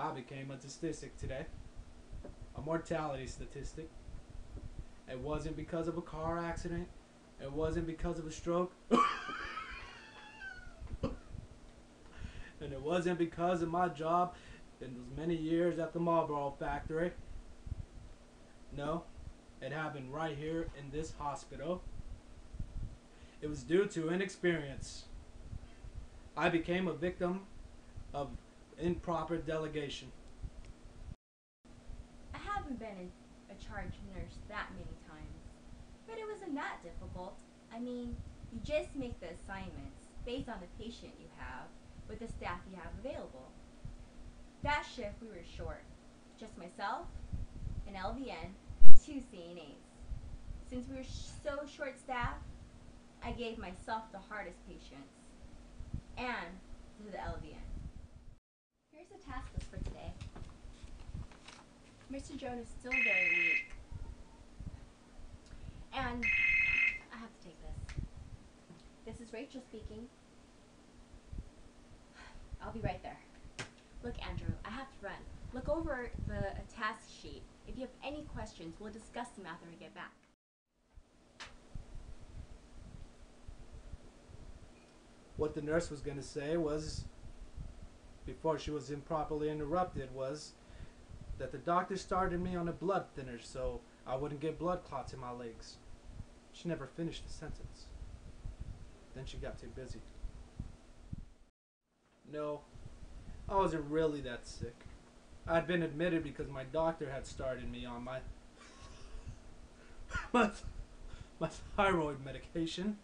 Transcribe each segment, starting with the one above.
I became a statistic today, a mortality statistic. It wasn't because of a car accident. It wasn't because of a stroke. And it wasn't because of my job in those many years at the Marlboro factory. No, it happened right here in this hospital. It was due to inexperience. I became a victim of improper delegation. I haven't been a charge nurse that many times, but it wasn't that difficult. I mean, you just make the assignments based on the patient you have with the staff you have available. That shift we were short, just myself, an LVN, and 2 CNAs. Since we were so short-staffed, I gave myself the hardest patients, and to the LVN. Here's the task list for today. Mr. Jones is still very weak. And I have to take this. This is Rachel speaking. I'll be right there. Look, Andrew, I have to run. Look over the task sheet. If you have any questions, we'll discuss them after we get back. What the nurse was going to say was, before she was improperly interrupted, was that the doctor started me on a blood thinner so I wouldn't get blood clots in my legs. She never finished the sentence. Then she got too busy. No, I wasn't really that sick. I'd been admitted because my doctor had started me on my thyroid medication,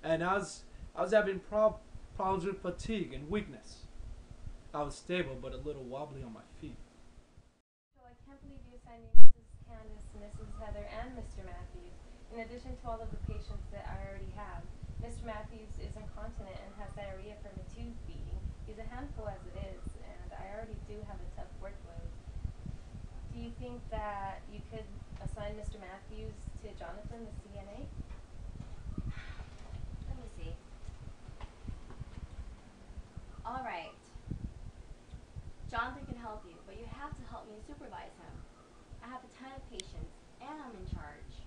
and I was having problems with fatigue and weakness. I was stable but a little wobbly on my feet. So I can't believe you assigned me Mrs. Candace, Mrs. Heather, and Mr. Matthews, in addition to all of the patients that I already have. Mr. Matthews is incontinent and has diarrhea from a tube feeding. He's a handful as it is, and I already do have a tough workload. Do you think that you could assign Mr. Matthews to Jonathan, the CNA? Let me see. All right. Jonathan can help you, but you have to help me supervise him. I have a ton of patients, and I'm in charge.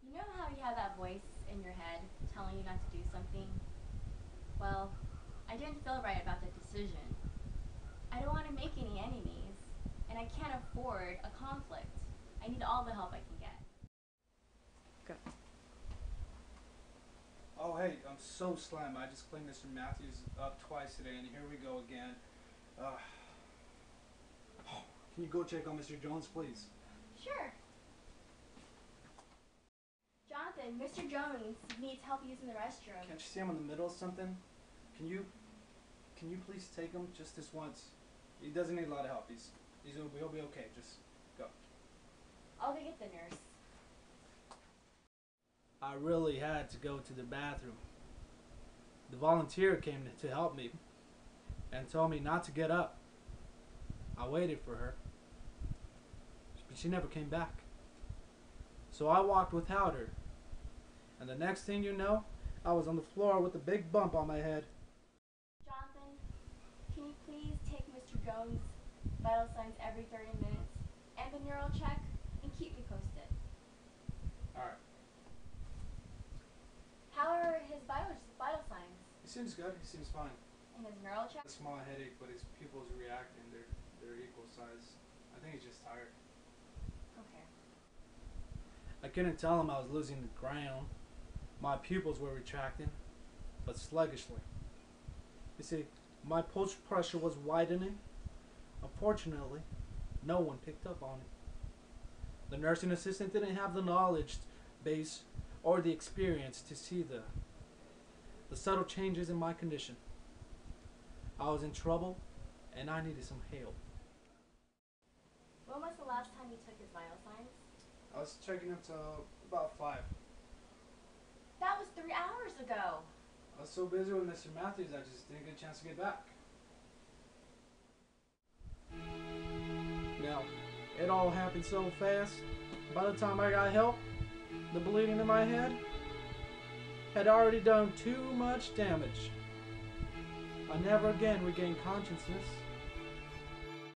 You know how you have that voice in your head telling you not to do something? Well, I didn't feel right about that decision. I don't want to make any enemies, and I can't afford a conflict. I need all the help I can get. Go. Oh hey, I'm so slammed. I just cleaned Mr. Matthews up twice today, and here we go again. Can you go check on Mr. Jones, please? Sure. Jonathan, Mr. Jones needs help using the restroom. Can't you see I'm in the middle of something? Can you please take him just this once? He doesn't need a lot of help. He'll be okay. Just go. I'll go get the nurse. I really had to go to the bathroom. The volunteer came to help me and told me not to get up. I waited for her, but she never came back. So I walked without her. And the next thing you know, I was on the floor with a big bump on my head. Jonathan, can you please take Mr. Jones' vital signs every 30 minutes and the neural check and keep me posted? Alright. How are his vital signs? He seems good. He seems fine. And his neural check? A small headache, but his pupils are reacting. They're equal size. I think he's just tired. Okay. I couldn't tell him I was losing the ground. My pupils were retracting, but sluggishly. You see, my pulse pressure was widening. Unfortunately, no one picked up on it. The nursing assistant didn't have the knowledge base or the experience to see the subtle changes in my condition. I was in trouble, and I needed some help. When was the last time you took his vital signs? I was checking him till about 5. That was 3 hours ago. I was so busy with Mr. Matthews, I just didn't get a chance to get back. Now, it all happened so fast. By the time I got help, the bleeding in my head had already done too much damage. I never again regained consciousness